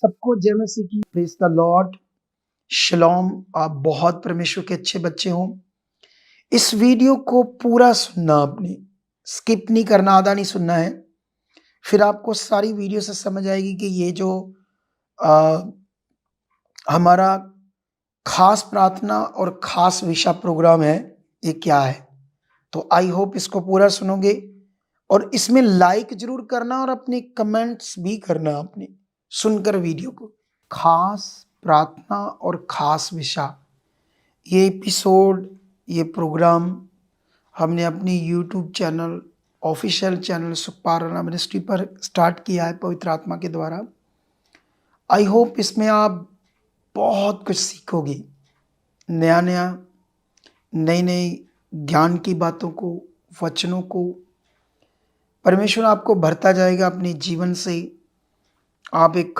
सबको जय मसीह की। Praise the lord. शलोम। आप बहुत परमेश्वर के अच्छे बच्चे हो। इस वीडियो को पूरा सुनना, आपने स्किप नहीं करना, आधा नहीं सुनना है। फिर आपको सारी वीडियो से समझ आएगी कि ये जो आ, हमारा खास प्रार्थना और खास विशा प्रोग्राम है, ये क्या है। तो आई होप इसको पूरा सुनोगे और इसमें लाइक जरूर करना और अपने कमेंट्स भी करना आपने सुनकर वीडियो को। खास प्रार्थना और खास विशा, ये एपिसोड, ये प्रोग्राम हमने अपनी YouTube channel, official channel Sukhpal Rana ministry पर स्टार्ट किया है पवित्र आत्मा के द्वारा। आई होप इसमें आप बहुत कुछ सीखोगे, नया नया, नई नई ज्ञान की बातों को, वचनों को परमेश्वर आपको भरता जाएगा अपने जीवन से। आप एक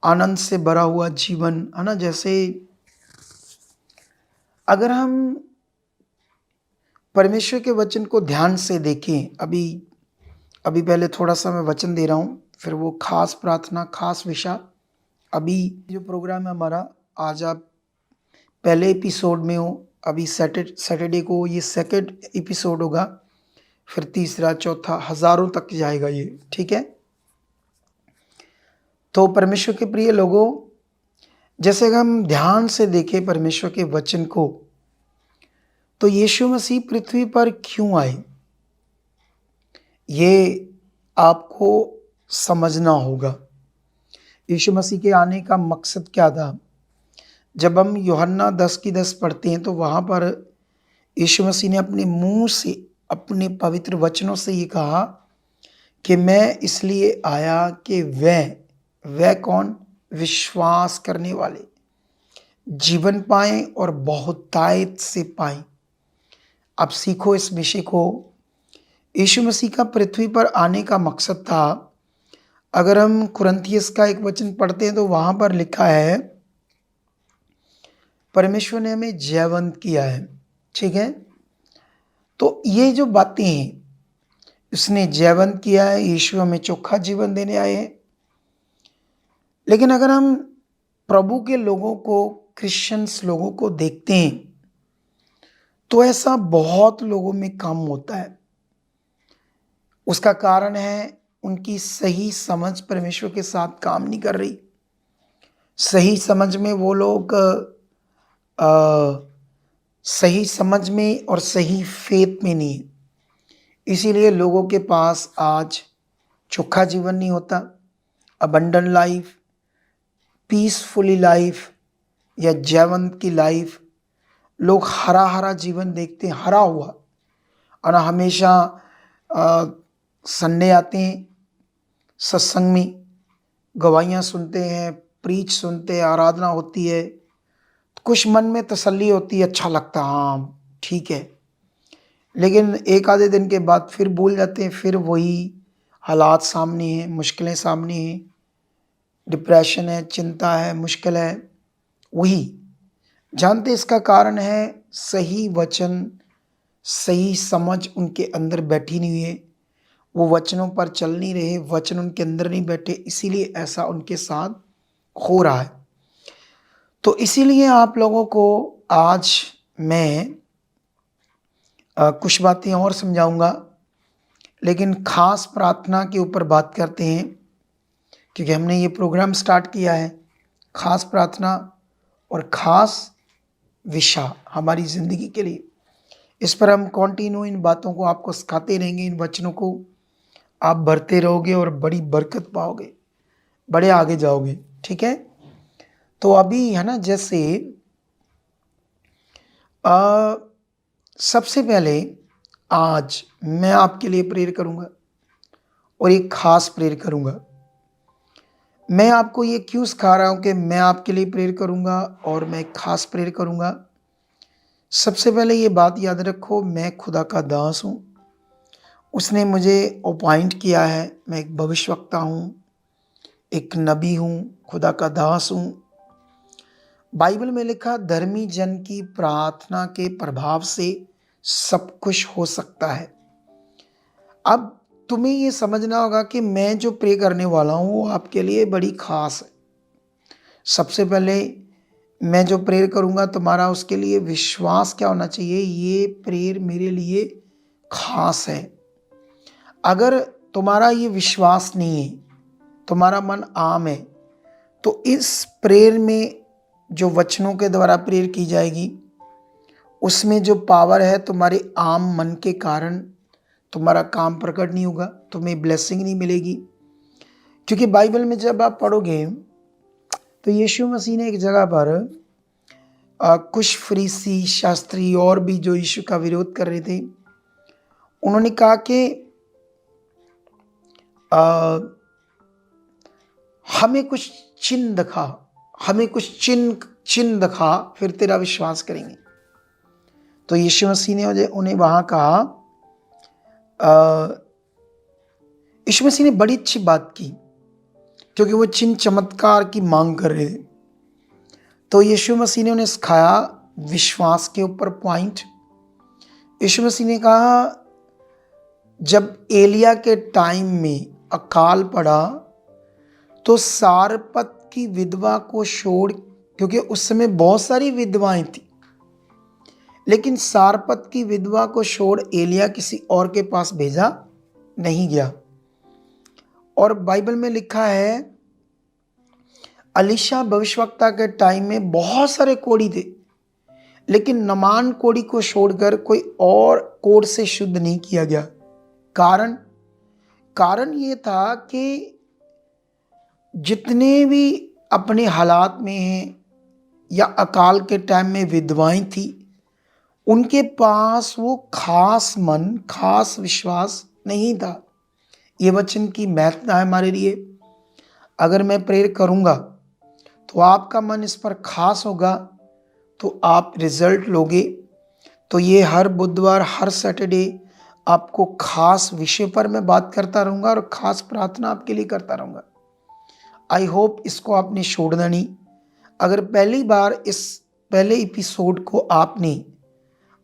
आनंद से भरा हुआ जीवन, है ना। जैसे अगर हम परमेश्वर के वचन को ध्यान से देखें, अभी अभी पहले थोड़ा सा मैं वचन दे रहा हूँ, फिर वो खास प्रार्थना, खास विशा। अभी जो प्रोग्राम है हमारा, आज आप पहले एपिसोड में हो। अभी सैटरडे को ये सेकंड एपिसोड होगा, फिर तीसरा, चौथा, हजारों तक जाएगा ये, ठीक है। तो परमेश्वर के प्रिय लोगों, जैसे अगर हम ध्यान से देखें परमेश्वर के वचन को, तो यीशु मसीह पृथ्वी पर क्यों आए, ये आपको समझना होगा। यीशु मसीह के आने का मकसद क्या था। जब हम यूहन्ना 10:10 पढ़ते हैं तो वहाँ पर यीशु मसीह ने अपने मुंह से, अपने पवित्र वचनों से ये कहा कि मैं इसलिए आया कि वह कौन, विश्वास करने वाले जीवन पाएं और बहुतायत से पाएं। अब सीखो इस विषय को। यीशु मसीह का पृथ्वी पर आने का मकसद था। अगर हम कुरिन्थियस का एक वचन पढ़ते हैं तो वहां पर लिखा है, परमेश्वर ने हमें जयवंत किया है, ठीक है। तो ये जो बातें हैं, उसने जयवंत किया है, यीशु हमें चोखा जीवन देने आए हैं। लेकिन अगर हम प्रभु के लोगों को, क्रिश्चियंस लोगों को देखते हैं, तो ऐसा बहुत लोगों में कम होता है। उसका कारण है उनकी सही समझ परमेश्वर के साथ काम नहीं कर रही। सही समझ में वो लोग सही समझ में और सही फेथ में नहीं है। इसीलिए लोगों के पास आज चोखा जीवन नहीं होता, अबंडन लाइफ, पीसफुली लाइफ या जयवंत की लाइफ। लोग हरा हरा जीवन देखते हैं, हरा हुआ। और हमेशा संडे आते हैं, सत्संग में गवाहियाँ सुनते हैं, प्रीच सुनते हैं, आराधना होती है, तो कुछ मन में तसल्ली होती है, अच्छा लगता है, हाँ ठीक है। लेकिन एक आधे दिन के बाद फिर भूल जाते हैं, फिर वही हालात सामने हैं, मुश्किलें सामने हैं, डिप्रेशन है, चिंता है, मुश्किल है। वही जानते इसका कारण है सही वचन, सही समझ उनके अंदर बैठी नहीं हुई है। वो वचनों पर चल नहीं रहे, वचन उनके अंदर नहीं बैठे, इसीलिए ऐसा उनके साथ हो रहा है। तो इसीलिए आप लोगों को आज मैं कुछ बातें और समझाऊंगा, लेकिन खास प्रार्थना के ऊपर बात करते हैं, क्योंकि हमने ये प्रोग्राम स्टार्ट किया है खास प्रार्थना और खास विशा हमारी ज़िंदगी के लिए। इस पर हम कंटिन्यू इन बातों को आपको सिखाते रहेंगे, इन वचनों को आप भरते रहोगे और बड़ी बरकत पाओगे, बड़े आगे जाओगे, ठीक है। तो अभी है ना, जैसे सबसे पहले आज मैं आपके लिए प्रेयर करूंगा और एक खास प्रेयर करूंगा। मैं आपको ये क्यों सिखा रहा हूं कि मैं आपके लिए प्रेयर करूंगा और मैं एक खास प्रेयर करूंगा। सबसे पहले ये बात याद रखो, मैं खुदा का दास हूं। उसने मुझे अपॉइंट किया है, मैं एक भविष्यवक्ता हूं, एक नबी हूं, खुदा का दास हूं। बाइबल में लिखा, धर्मी जन की प्रार्थना के प्रभाव से सब कुछ हो सकता है। अब तुम्हें ये समझना होगा कि मैं जो प्रे करने वाला हूँ वो आपके लिए बड़ी खास है। सबसे पहले मैं जो प्रेयर करूँगा तुम्हारा उसके लिए विश्वास क्या होना चाहिए, ये प्रेयर मेरे लिए खास है। अगर तुम्हारा ये विश्वास नहीं है, तुम्हारा मन आम है, तो इस प्रेयर में जो वचनों के द्वारा प्रेयर की जाएगी उसमें जो पावर है, तुम्हारे आम मन के कारण तुम्हारा काम प्रकट नहीं होगा, तुम्हें ब्लेसिंग नहीं मिलेगी। क्योंकि बाइबल में जब आप पढ़ोगे तो यीशु मसीह ने एक जगह पर कुछ फरीसी शास्त्री और भी जो यीशु का विरोध कर रहे थे, उन्होंने कहा कि हमें कुछ चिन्ह दिखा, हमें कुछ चिन्ह दिखा, फिर तेरा विश्वास करेंगे। तो यीशु मसीह ने उन्हें वहां कहा, यीशु मसीह ने बड़ी अच्छी बात की, क्योंकि वो चिन्ह चमत्कार की मांग कर रहे थे। तो यीशु मसीह ने उन्हें सिखाया विश्वास के ऊपर पॉइंट। यीशु मसीह ने कहा, जब एलिया के टाइम में अकाल पड़ा तो सारपत की विधवा को छोड़, क्योंकि उस समय बहुत सारी विधवाएं थी, लेकिन सारपत की विधवा को छोड़ एलिया किसी और के पास भेजा नहीं गया। और बाइबल में लिखा है अलीशा भविष्यवक्ता के टाइम में बहुत सारे कोढ़ी थे, लेकिन नमान कोढ़ी को छोड़कर कोई और कोढ़ से शुद्ध नहीं किया गया। कारण ये था कि जितने भी अपने हालात में हैं या अकाल के टाइम में विधवाएं थी, उनके पास वो खास मन, खास विश्वास नहीं था। ये वचन की महत्ता है हमारे लिए। अगर मैं प्रेयर करूँगा तो आपका मन इस पर खास होगा, तो आप रिजल्ट लोगे। तो ये हर बुधवार, हर सैटरडे आपको खास विषय पर मैं बात करता रहूँगा और खास प्रार्थना आपके लिए करता रहूँगा। आई होप इसको आपने छोड़ना नहीं। अगर पहली बार इस पहले एपिसोड को आपने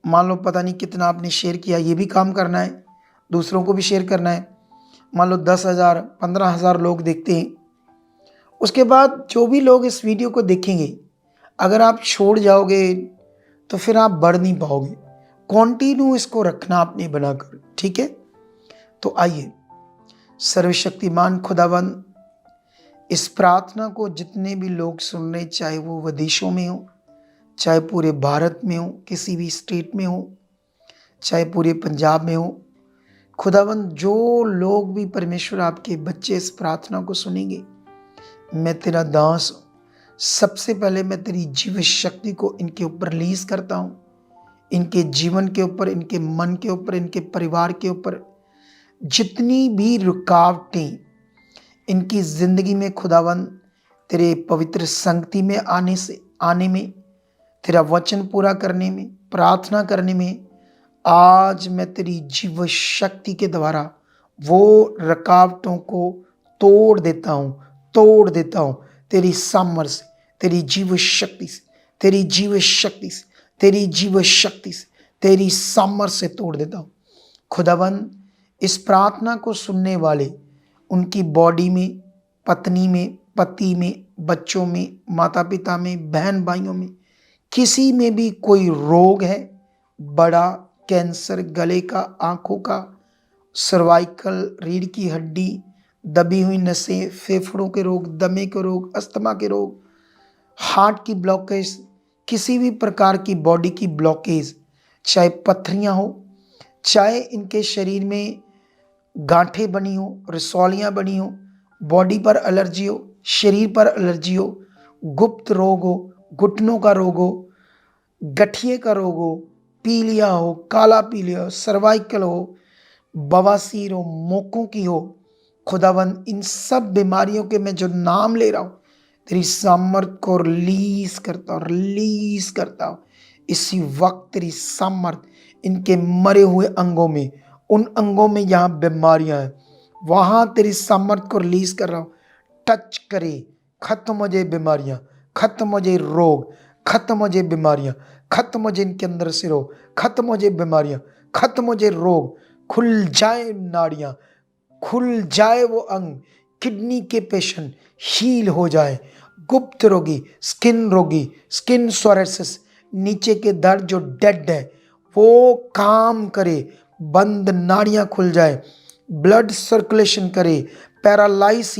मान लो पता नहीं कितना आपने शेयर किया, ये भी काम करना है, दूसरों को भी शेयर करना है। मान लो 10,000 15,000 लोग देखते हैं, उसके बाद जो भी लोग इस वीडियो को देखेंगे, अगर आप छोड़ जाओगे तो फिर आप बढ़ नहीं पाओगे। कंटिन्यू इसको रखना आपने बनाकर, ठीक है। तो आइए, सर्वशक्तिमान खुदावंद, इस प्रार्थना को जितने भी लोग सुन रहे, चाहे वो विदेशों में हो, चाहे पूरे भारत में हो, किसी भी स्टेट में हो, चाहे पूरे पंजाब में हो, खुदावंद जो लोग भी परमेश्वर आपके बच्चे इस प्रार्थना को सुनेंगे, मैं तेरा दास हूँ। सबसे पहले मैं तेरी जीव शक्ति को इनके ऊपर रिलीज करता हूँ, इनके जीवन के ऊपर, इनके मन के ऊपर, इनके परिवार के ऊपर जितनी भी रुकावटें इनकी जिंदगी में खुदावंद तेरे पवित्र संगति में आने में, तेरा वचन पूरा करने में, प्रार्थना करने में, आज मैं तेरी जीव शक्ति के द्वारा वो रुकावटों को तोड़ देता हूँ तेरी सामर्थ्य से, तेरी जीव शक्ति से, तेरी जीव शक्ति से, तेरी जीव शक्ति से, तेरी सामर्थ्य से तोड़ देता हूँ। खुदावंद, इस प्रार्थना को सुनने वाले उनकी बॉडी में, पत्नी में, पति में, बच्चों में, माता पिता में, बहन भाइयों में, किसी में भी कोई रोग है, बड़ा कैंसर, गले का, आंखों का, सर्वाइकल, रीढ़ की हड्डी, दबी हुई नसें, फेफड़ों के रोग, दमे के रोग, अस्थमा के रोग, हार्ट की ब्लॉकेज, किसी भी प्रकार की बॉडी की ब्लॉकेज, चाहे पथरियां हो, चाहे इनके शरीर में गांठें बनी हो, रसौलियां बनी हो, बॉडी पर एलर्जी हो, शरीर पर एलर्जी हो, गुप्त रोग हो, घुटनों का रोग हो, गठिए का रोग हो, पीलिया हो, काला पीलिया हो, सर्वाइकल हो, बवासीर हो, मोकों की हो, खुदावंद इन सब बीमारियों के मैं जो नाम ले रहा हूँ, तेरी सामर्थ को रिलीज करता हूँ। इसी वक्त तेरी सामर्थ इनके मरे हुए अंगों में, उन अंगों में जहाँ बीमारियां हैं, वहां तेरी सामर्थ को रिलीज कर रहा हूँ। टच करे, खत्म हो जाए बीमारियां, खत्म हो जाए रोग, खत्म हो जाए बीमारियां, खत्म हो जाए इनके अंदर से रोग, खत्म हो जाए बीमारियां, खत्म हो जाए रोग, खुल जाए नाड़ियां, खुल जाए वो अंग, किडनी के पेशेंट हील हो जाए, गुप्त रोगी, स्किन सोरेसिस, नीचे के दर्द जो डेड है वो काम करे, बंद नाड़ियां खुल जाए, ब्लड सर्कुलेशन करे, पैरालाइज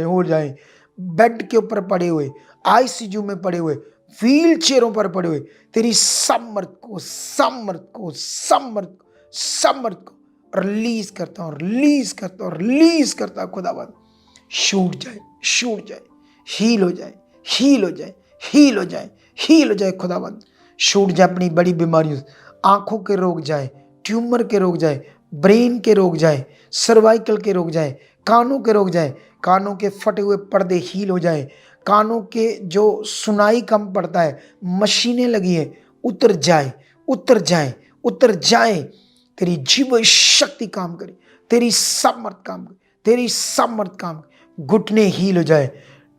हो जाए, बेड के ऊपर पड़े हुए, आईसीयू में पड़े हुए, व्हील चेयरों पर पड़े हुए, तेरी समर्थ को रिलीज करता हूं खुदावन। छूट जाए, हील हो जाए खुदावन। छूट जाए अपनी बड़ी बीमारियों से, आंखों के रोग जाए, ट्यूमर के रोग जाए, ब्रेन के रोग जाए, सर्वाइकल के रोग जाए, कानों के रोग जाए, कानों के फटे हुए पर्दे हील हो जाए, कानों के जो सुनाई कम पड़ता है, मशीनें लगी है, उतर जाए। तेरी जीव शक्ति काम करे, तेरी सामर्थ काम करे, घुटने हील हो जाए,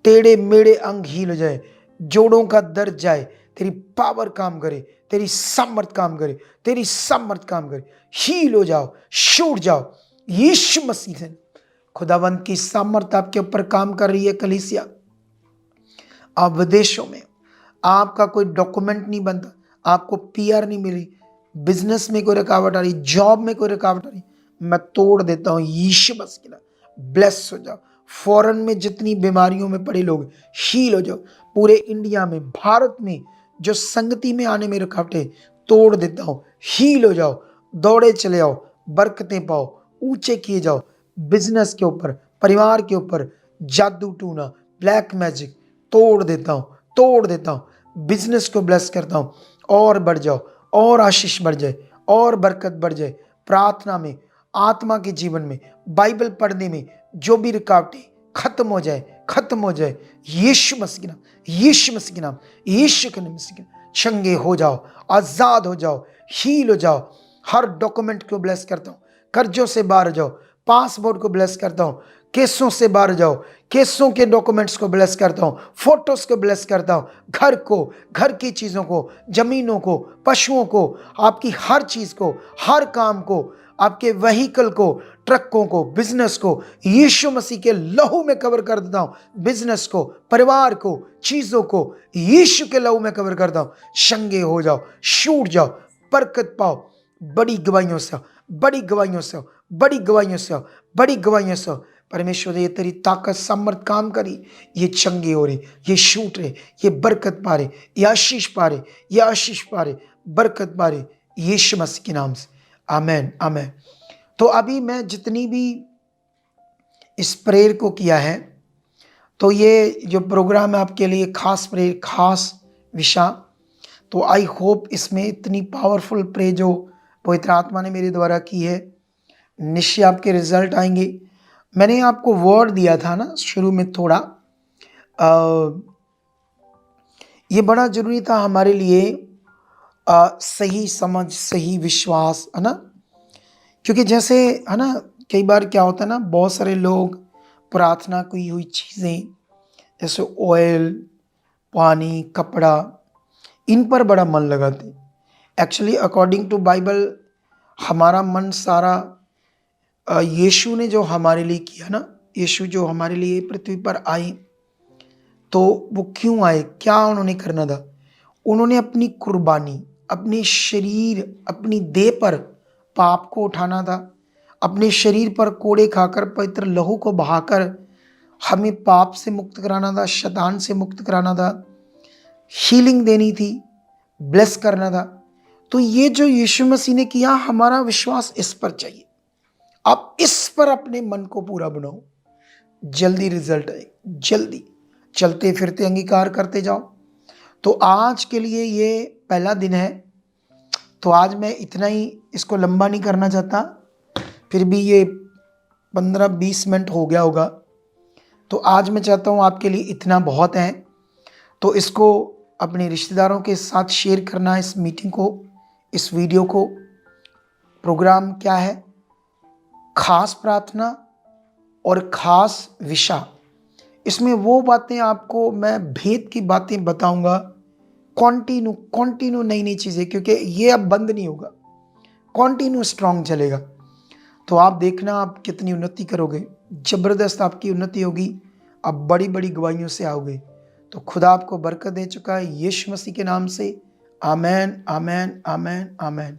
टेढ़े मेढ़े अंग हील हो जाए, जोड़ों का दर्द जाए, तेरी पावर काम करे, तेरी सामर्थ काम करे, हील हो जाओ, छूट जाओ यीशु मसीह से। खुदावंत की सामर्थ आपके ऊपर काम कर रही है। कलीसिया, आप विदेशों में, आपका कोई डॉक्यूमेंट नहीं बनता, आपको पीआर नहीं मिली, बिजनेस में कोई रुकावट आ रही, जॉब में कोई रुकावट आ रही, मैं तोड़ देता हूं यीशु मसीह के नाम। ब्लेस हो जाओ। फॉरेन में जितनी बीमारियों में पड़े लोग हील हो जाओ। पूरे इंडिया में, भारत में जो संगति में आने में रुकावटें तोड़ देता हूं, हील हो जाओ। दौड़े चले आओ, बरकतें पाओ, ऊंचे किए जाओ। बिजनेस के ऊपर, परिवार के ऊपर जादू टूना, ब्लैक मैजिक तोड़ देता हूं। बिजनेस को ब्लेस करता हूं, और बढ़ जाओ, और आशीष बढ़ जाए, और बरकत बढ़ जाए। प्रार्थना में, आत्मा के जीवन में, बाइबल पढ़ने में जो भी रुकावटें खत्म हो जाए यीशु मसीह के नाम। चंगे हो जाओ, आजाद हो जाओ, हील हो जाओ। हर डॉक्यूमेंट को ब्लेस करता हूं, कर्जों से बाहर हो जाओ। पासपोर्ट को ब्लेस करता हूं, केसों से बाहर जाओ, केसों के डॉक्यूमेंट्स को ब्लेस करता हूं, फोटोज को ब्लेस करता हूं। घर को, घर की चीजों को, जमीनों को, पशुओं को, आपकी हर चीज को, हर काम को, आपके व्हीकल को, ट्रकों को, बिजनेस को यीशु मसीह के लहू में कवर कर देता हूं। बिजनेस को, परिवार को, चीजों को यीशु के लहू में कवर करता हूं। चंगे हो जाओ, छूट जाओ, बरकत पाओ। बड़ी गवाहियों से परमेश्वर, ये तेरी ताकत सामर्थ काम करी, ये चंगे हो रहे, ये छूट रहे, ये बरकत पा रहे, ये आशीष पा रहे, बरकत पा रहे, यीशु मसीह के नाम से। आमेन। तो अभी मैं जितनी भी इस प्रेयर को किया है, तो ये जो प्रोग्राम है आपके लिए खास प्रेयर, खास विषय। तो आई होप इसमें इतनी पावरफुल प्रे जो पवित्र आत्मा ने मेरे द्वारा की है, निश्चय आपके रिजल्ट आएंगे। मैंने आपको वर्ड दिया था ना शुरू में थोड़ा, ये बड़ा जरूरी था हमारे लिए, सही समझ, सही विश्वास, है ना। क्योंकि जैसे है ना, कई बार क्या होता है ना, बहुत सारे लोग प्रार्थना की हुई चीज़ें जैसे ऑयल, पानी, कपड़ा, इन पर बड़ा मन लगाते। एक्चुअली अकॉर्डिंग टू बाइबल हमारा मन सारा यीशु ने जो हमारे लिए किया ना, यीशु जो हमारे लिए पृथ्वी पर आए, तो वो क्यों आए, क्या उन्होंने करना था? उन्होंने अपनी कुर्बानी, अपने शरीर, अपनी देह पर पाप को उठाना था, अपने शरीर पर कोड़े खाकर, पवित्र लहू को बहाकर हमें पाप से मुक्त कराना था, शैतान से मुक्त कराना था, हीलिंग देनी थी, ब्लेस करना था। तो ये जो यीशु मसीह ने किया, हमारा विश्वास इस पर चाहिए। आप इस पर अपने मन को पूरा बनाओ, जल्दी रिजल्ट आए, जल्दी। चलते फिरते अंगीकार करते जाओ। तो आज के लिए ये पहला दिन है, तो आज मैं इतना ही, इसको लंबा नहीं करना चाहता, फिर भी ये 15-20 मिनट हो गया होगा। तो आज मैं चाहता हूँ आपके लिए इतना बहुत है। तो इसको अपने रिश्तेदारों के साथ शेयर करना, इस मीटिंग को, इस वीडियो को। प्रोग्राम क्या है? खास प्रार्थना और खास विषय। इसमें वो बातें आपको मैं भेद की बातें बताऊंगा, कॉन्टिन्यू नई चीज़ें, क्योंकि ये अब बंद नहीं होगा, कॉन्टिन्यू स्ट्रांग चलेगा। तो आप देखना आप कितनी उन्नति करोगे, ज़बरदस्त आपकी उन्नति होगी, आप बड़ी बड़ी गवाहियों से आओगे। तो खुदा आपको बरकत दे चुका है यीशु मसीह के नाम से। आमेन, आमेन, आमेन, आमेन।